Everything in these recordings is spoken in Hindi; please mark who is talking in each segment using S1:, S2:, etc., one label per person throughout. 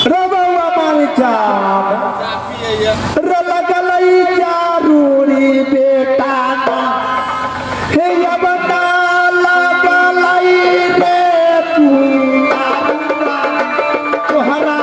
S1: रबवा मरचा रलगलई जरूरी बेटा हे यबना लगलई रे तू तोहरा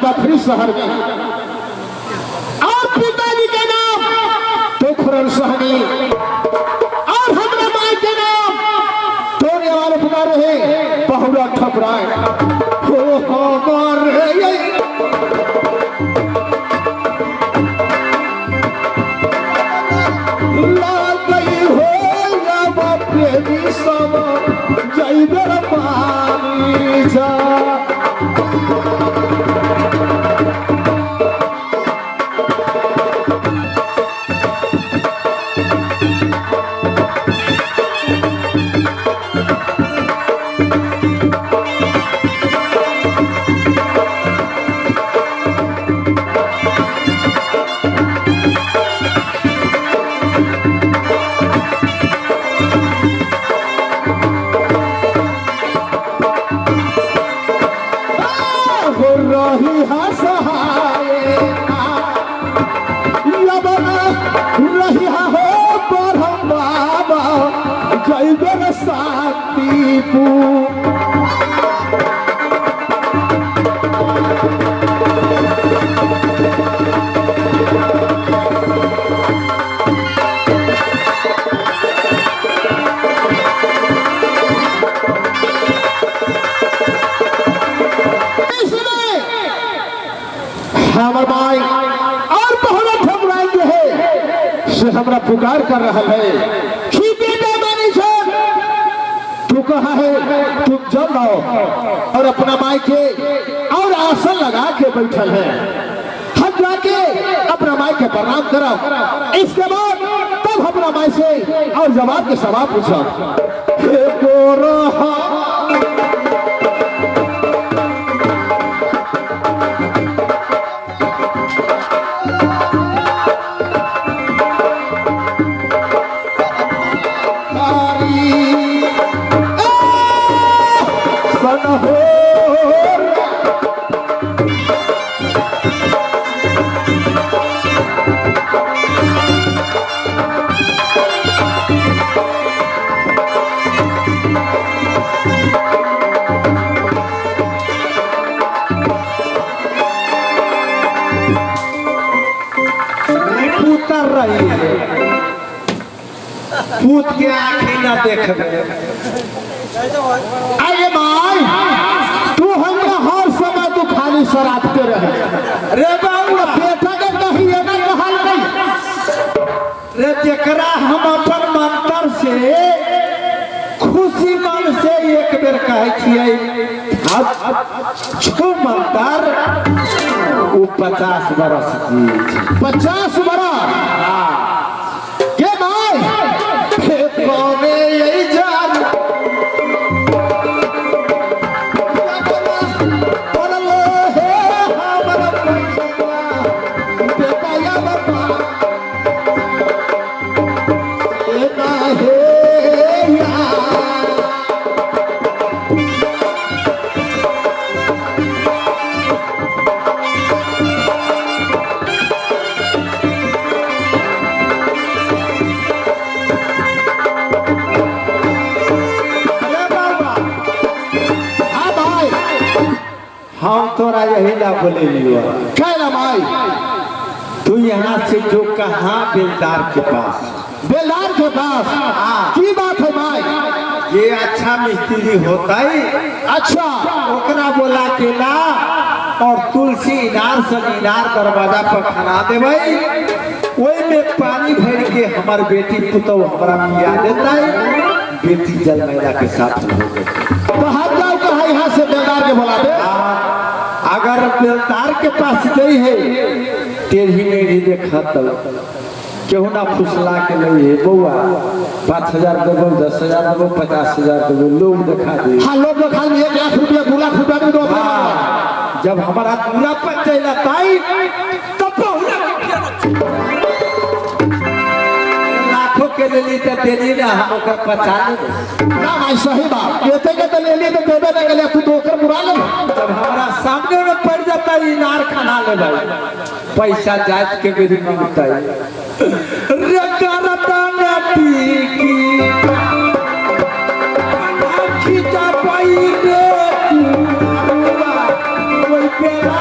S1: बखरी शहर में और पिताजी के नाम तोखरल सहनी और हमरा माई के नाम तोरे वाले पुकारे हैं बहुरा ठपराए हो मर लाल गई हो या प्रेमी सब जइबे पानी जा हमरा पुकार कर रहा है कि बेटा मानी छोड़ तू कहा है तुम जल आओ और अपना माई के और आसन लगा के बैठल है हम जाके अपना माई के प्रणाम कराओ इसके बाद तब अपना माई से और जवाब के सवाल पूछो पूत के आँखें न देख अरे माई तू हमरा हर समय तू खाली नहीं सराहते रहे
S2: रे बाबू
S1: बेटा के नहीं ये ना कहल नहीं
S2: रे जकरा हम अपन मंत्र से खुशी मन से एक बेर कहे छियै छो मंत्र वो 50 बरस जी
S1: 50 बरस के भाई
S2: कौने यही जान हम तोरा यही ना बोले लियो
S1: क्या ना भाई
S2: तू यहाँ से जो कहाँ बेलदार के पास
S1: बेलार के पास की बात है भाई
S2: ये अच्छा मिस्त्री होता है
S1: अच्छा
S2: ओकरा बोला के ना और तुलसी इनार से इनार दरवाजा पर खना दे भाई वही में पानी भर के हमार बेटी पुतो हमारा मिया देता है बेटी जल मैला के साथ हो गई
S1: तो हम जाओ कहा यहाँ से बेलदार के बुला दे
S2: अगर बेलदार के पास गई है टेढ़ी मेढ़ी देखा तब केहू ना फुसला के नहीं है बउआ 5000 देवो 10,000 देवो 50,000 देवो लोग देखा दे
S1: हाँ लोग खा 1 लाख रुपया 2 लाख रुपया भी दो
S2: जब हमारा पूरा पर चला ताई तब लाखों के लिए तो देली ना हम ओकर पहचान
S1: ना भाई सही बात कहते के तो ले लिए तो देबे ना गले तू तो ओकर बुरा ले
S2: जब हमारा सामने में पड़ जाता है इनार खाना ले भाई पैसा जात के मेरी मांगता है रकारता नाटी की खींचा पाई रे कोई पेला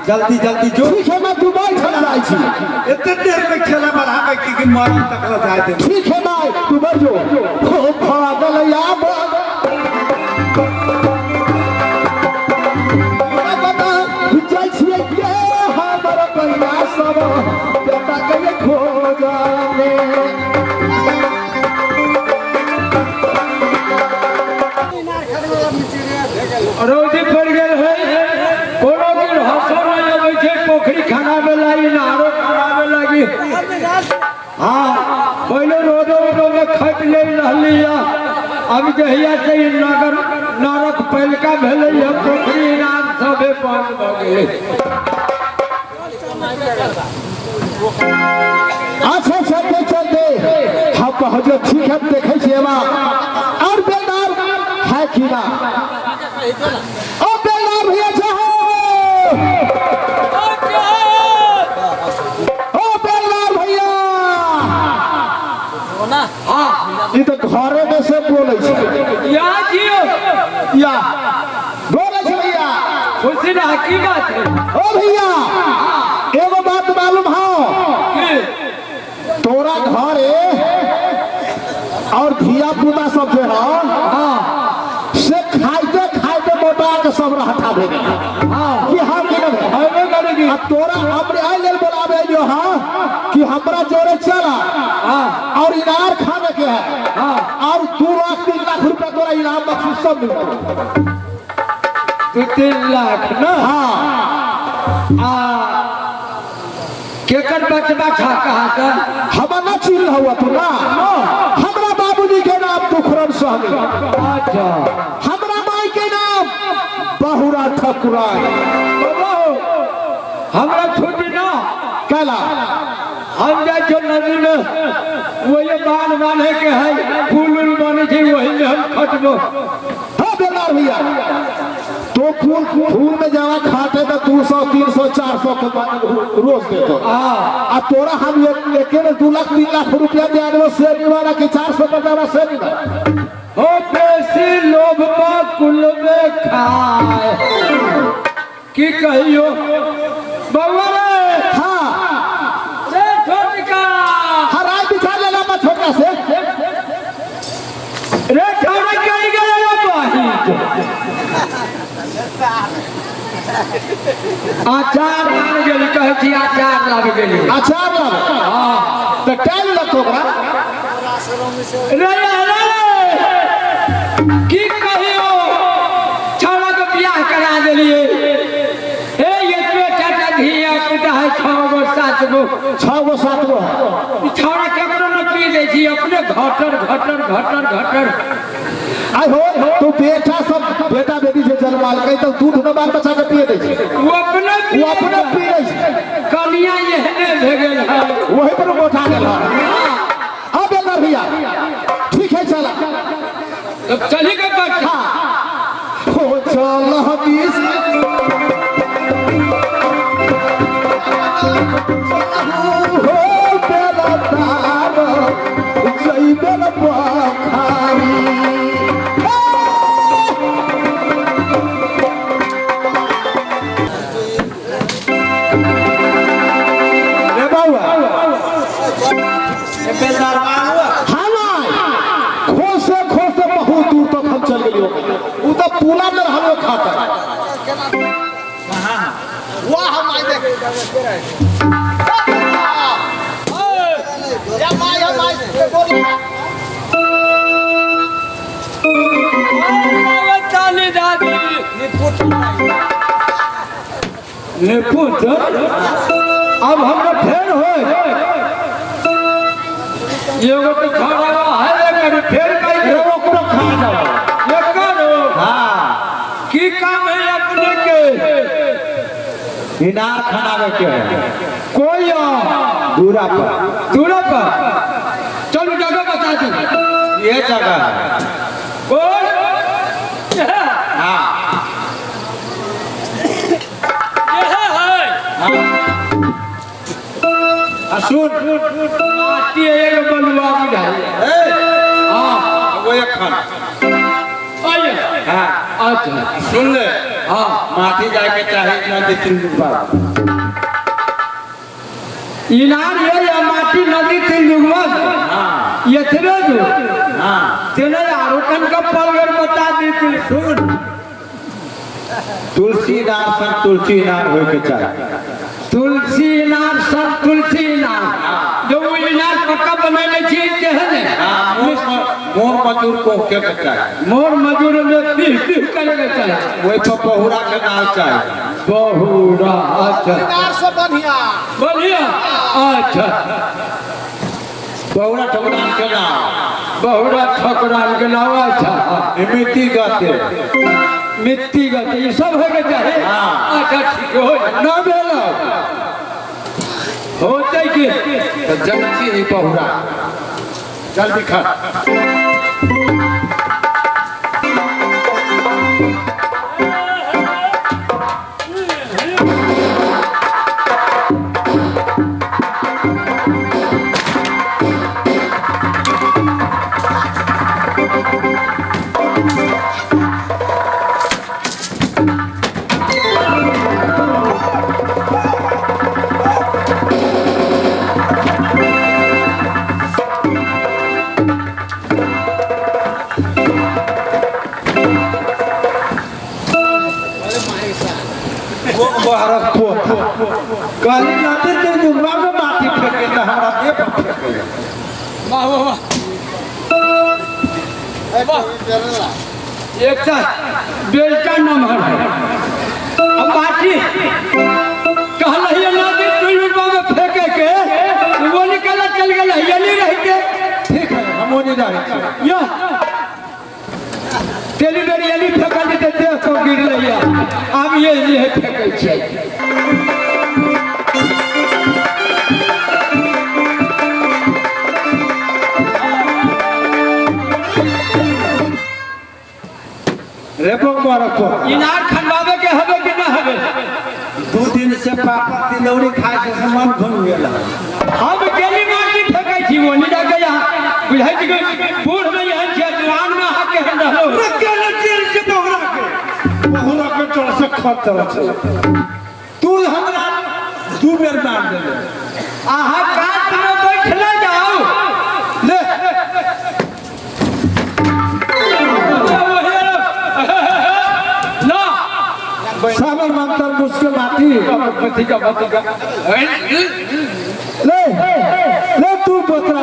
S2: जल्दी जल्दी जो
S1: ठीक है मैं दुबई चला जाई छी
S2: इतने देर में खेला बढ़ावे की मरण तक ल जाए दे
S1: ठीक है भाई दुबई जो हो पागल याद बता जाई छी के हमर पैसा सब बेटा के खो जाने
S2: रोजी पड़ गेल है कोनो दिन हसर आवे छे पोखरी खाना में लाई नारो खाना में लगी हां पहले रोदो में खट ले रहलिया अब जहिया से नगर नरक पलका भेले है पोखरी नाम सबे बंद भ गेले
S1: अच्छा चलते चलते हम पहुंचे ठीक है देखे छे और बेलदार है कि ना ओ बेलदार भैया चाहो ओ बेलदार भैया ये तो घरे में से बोले छे
S2: या जियो
S1: या बोले छे भैया
S2: खुशी ना की बात है
S1: ओ भैया एगो बात मालूम हो तोरा घरे और धिया पुता सब जो है से खाइते खाइते मोटा के सब हटा दे कि हम कि हमें करेगी अब तोरा हमरे आई लेल बोलावे जो हां कि हमरा जोरे चला और इनार खाने के है और 2 लाख 3 लाख रुपया तोरा इनाम बख्शिश सब मिलता
S2: 2-3 लाख ना
S1: हाँ
S2: केकर बचबा खा कहा का
S1: हम न चिन्ह हुआ तू ना हमरा बाबूजी के नाम दुखरन सहनी
S2: अच्छा
S1: हमरा माई के नाम बहुरा ठकुराई
S2: हमरा छुट्टी ना
S1: कहला
S2: हम जाए जो नदी में वही बांध के है फूल उल बने थे वही में हम खटबो
S1: हाँ बेकार भैया तो फूल में जावा खाते तो 200 300 400 के रोज देते आ तोरा हम एक 2 लाख 3 लाख रुपया दे आने से निवारा के 400 बजारा से नहीं
S2: हो बेसी लोभ कुल में खाए की कहियो बाबा रे
S1: हाँ
S2: रे छोटका
S1: हराय बिछा लेला मत छोटा से
S2: रे छोड़ा कहीं गया बाही आचार लाग गेली कहै छी आचार लाग गेली
S1: आचार लाग
S2: हां
S1: तो टाइम लगतो ओकरा
S2: रे की कहियो छोड़ा के बियाह करा देलिए हे ये टाटा धिया पुता है 6 गो 7 गो छोड़ा केकरो न पी दे छी अपने घटर
S1: आई हो तू बेटा सब बेटा बेटी से जन्माल के तो दूध न बाल बच्चा के पिए दे छै
S2: वो अपने
S1: पिए छै
S2: कनिया एहने भे गेल है
S1: वही पर उठा गेल अब बेकार भैया ठीक है चला
S2: तब चली के बैठा
S1: हो चल हदीस हो बेला तार जई बेल पखारी खोसे बहुत दूर तक हम चल गए उ तो पुला में हम खाता
S3: वाह हम आई देख या माय हम आई बोल
S2: ताली दादी निपुट अब हमरा फेर होय एगो तो खाना है कर फेर कई
S1: ओकरो खा जाओ
S2: ये करो
S1: हां
S2: की काम है अपने के
S1: इनार खाना के
S2: कोई
S1: दूरा पर
S2: चलो जगह बता दी
S1: ये जगह है
S2: कौन
S1: हां सुन
S2: माटी एक बलुआ बुझाई
S1: हां वो एक खाना
S2: आइए
S1: हां
S2: अच्छा
S1: सुन ले
S2: हां
S1: माटी जाए के चाहे नदी 3 बार
S2: इनार ये या माटी नदी 3 दुगवा
S1: हां
S2: ये थे दो
S1: हां
S2: तेने आरोकन का पलगर बता दी थी
S1: सुन तुलसी नार संग तुलसी नार होय के चाहे
S2: तुलसी इनार सब तुलसी इनार जो वो इनार पक्का बनाने छी केहने
S1: मोर मजूर को के चाहे
S2: मोर मजूर में पी करेगा चाहिए
S1: वही पर बहुरा के नाल चाहे
S2: बहुरा अच्छा
S3: इनार से बढ़िया
S2: बढ़िया अच्छा
S1: बहुरा ठकुरान के नाम
S2: बहुरा ठकुरान के नाम अच्छा
S1: मिट्टी गाते
S2: मिट्टी गति ये सब होके चाहिए
S1: हाँ।
S2: अच्छा ठीक हो
S1: ना भेलो
S2: होते कि
S1: तो जल्दी ही बहुरा जल्दी खा काली नाते ते जुगवा में माटी फेंके त हमरा दे पर फेंके
S2: वाह वाह वाह
S3: ए वाह चलना
S2: एक बेल्टा नंबर है लिए लिए फेंकै छियै
S1: रे बंगवार को
S2: इनार खंडवावे के हवे कि ना हवे
S1: 2 दिन से पापा तिलौरी खाए से मन घूम गेला
S2: हम केली माटी फेंकै छी वो निजा के यहाँ बुझाई छी बूढ़ में यहाँ छै जवान में आके हम रहलो
S1: केले तेल के बहुरा के चोर से खत चल तू हमरा 2 बेर मार देले
S2: आहा काट में बैठले जाओ
S1: ले साबर मंतर मुझके माटी
S2: बतिका
S1: ले ले तू बोतरा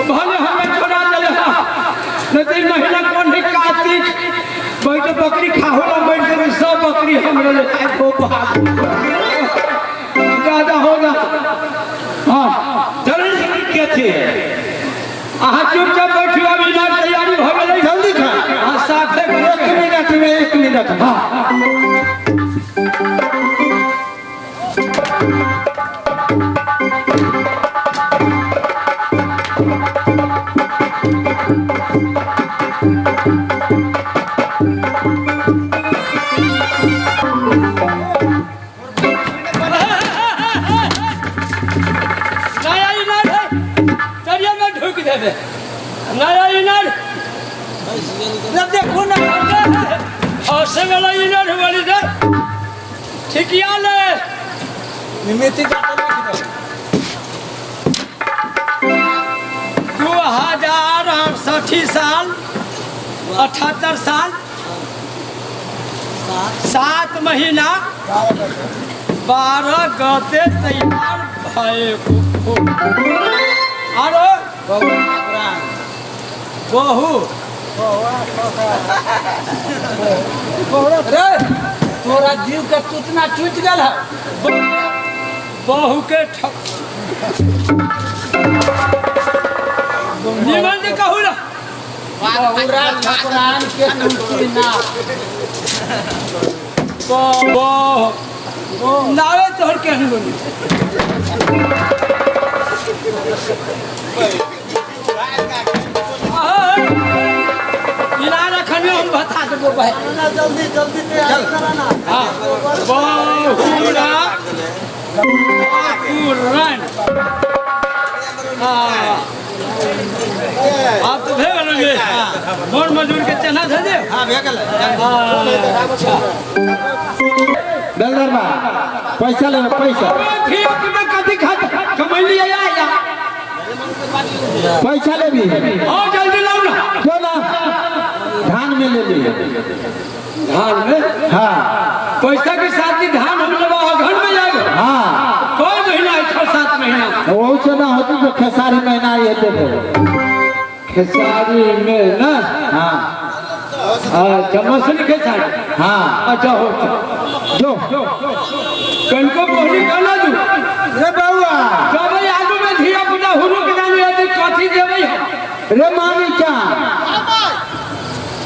S2: भले हमें छोड़ा चले नहीं महीना कौन है कार्तिक बैठ बकरी खाओ बैठ के सब बकरी हमरे ले खाए को ज्यादा होगा हाँ चल के थे आहा चुपचाप बैठियो अभी ना तैयारी हो गेलै
S1: जल्दी खा
S2: हां साथ
S1: 1 मिनट हां
S2: नया इनर ना देखो ना हौसे वाला इनर वाली दे ठिकिया ले निमिति का 2060 साल 78 साल 7 महीना 12 गते तैयार भए आरो बहू
S3: रे तोरा जीव के टूटना टूट गेल है
S2: बहू के निमन जे कहू ना
S3: बहुरा ठकुरान के टूटी ना
S2: नावे तोहर केहन बोली इनार रखनियो हम बता देबो भाई
S3: जल्दी जल्दी तैयार कराना
S2: हां बहुरा ठकुरान हां आप तो भेज लोगे मोर मजदूर के चना दे दे
S3: हां भे गेल
S2: अच्छा
S1: बेलदर बा पैसा ले पैसा
S2: ठीक में कथी खा कमैली आया
S1: पैसा ले भी
S2: हां जल्दी लाओ ना
S1: क्यों ना धान में ले लिए
S2: धान में
S1: हाँ
S2: पैसा के साथ ही धान हम लोग घर में जाएगा
S1: हाँ
S2: कोई महीना 6-7 महीना
S1: वो से ना होती तो खेसारी महीना ये थे
S2: खेसारी में ना
S1: हाँ
S2: अच्छा मछली खेसारी
S1: हाँ
S2: अच्छा हो
S1: जो
S2: कनको पहली काला दू
S1: रे बउआ
S2: जब आगू में धिया पुता हुरु के जाने यदि कथी देबै
S1: रे मामी क्या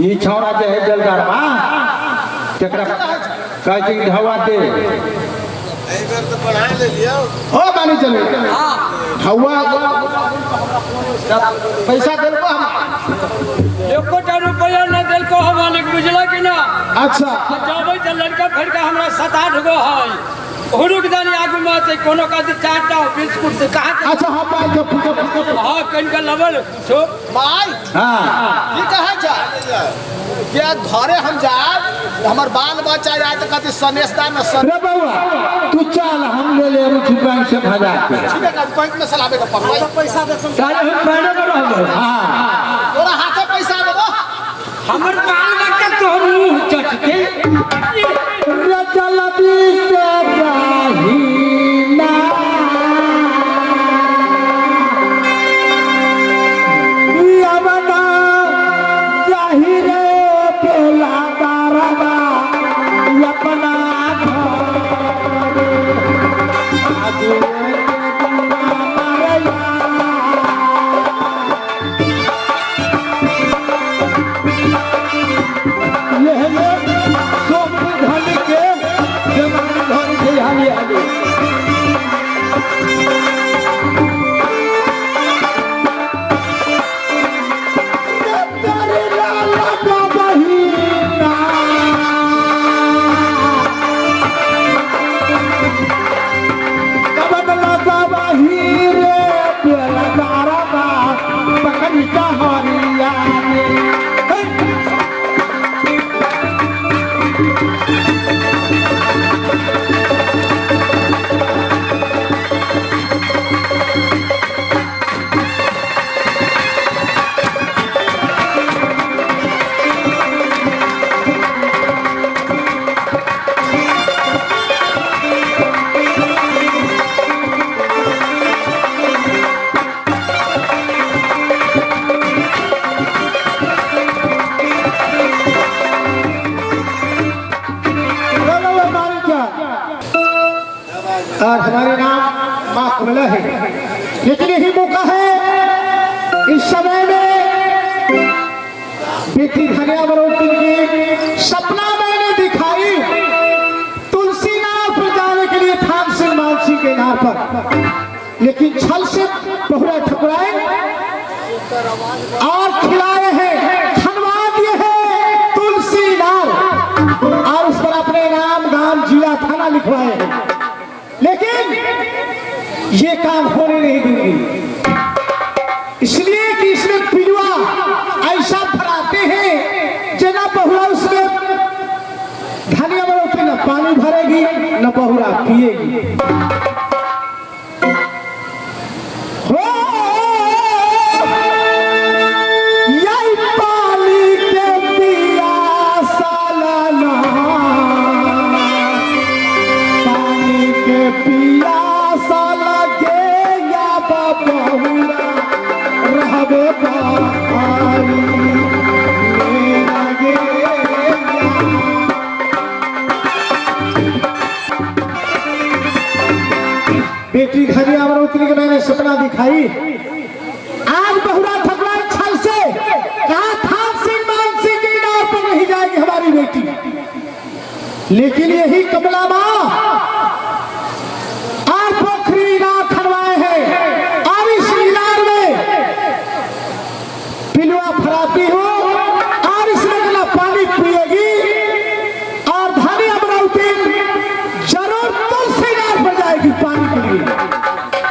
S1: ये छौरा जे है बेलदार बा तेकरा कह के ढवा दे
S3: एई बेर तो बढ़ा ले लियो
S1: हो मानी चले
S2: हां
S1: हवा पैसा देबो हम
S2: एको रुपया न देल को हम मालिक बुझला कि ना
S1: अच्छा
S2: जब त लड़का फड़का हमरा 7-8 गो है हुरु के जाने आगू में ते कोनो का 4टा बिस्कुट से कहा
S1: अच्छा हम पाए जो फुका
S2: हां कनका लेवल छो
S3: माई
S1: हाँ
S3: की कहे जा के घरे हम जाए हमर बाल बच्चा जाए तो कथी सनेशदा में सन
S1: रे बउआ तू चल हम ले ले रुचि बैंक से भजा के
S3: ठीक है बैंक में सलाबे का पड़वा पैसा दे तुम
S2: सारे हम पैने पर रहबो
S1: हाँ
S3: तोरा हाथे पैसा देबो
S2: हमर बाल बच्चा तोहर मुंह चटके
S1: रे चल बीस राही ना रहे, लेकिन यही मौका है इस समय में बेटी धनिया बरोटी की सपना मैंने दिखाई, तुलसी नाव पर जाने के लिए थान सिंह मानसी के नाव पर, लेकिन छल से बहुरा ठकुराए और खिलाए हैं, खनवा दिए हैं तुलसी नाव और उस पर अपने नाम गांव जिला थाना लिखवाए हैं, लेकिन ये काम होने नहीं देंगे, इसलिए कि इसमें पिलुआ ऐसा भराते हैं जना बहुरा उसमें धनिया बरोटी न पानी भरेगी न बहुरा पिएगी। बेटी धनिया बरोटी के मैंने सपना दिखाई, आज बहुरा ठकुराई छल से कहा थान सिंह मानसी की नाव पर नहीं जाएगी हमारी बेटी, लेकिन यही कमला माँ और पोखरी नाव खनवाए हैं और इस इनार में पिलुआ फराती हो और इसमें ना पानी पिएगी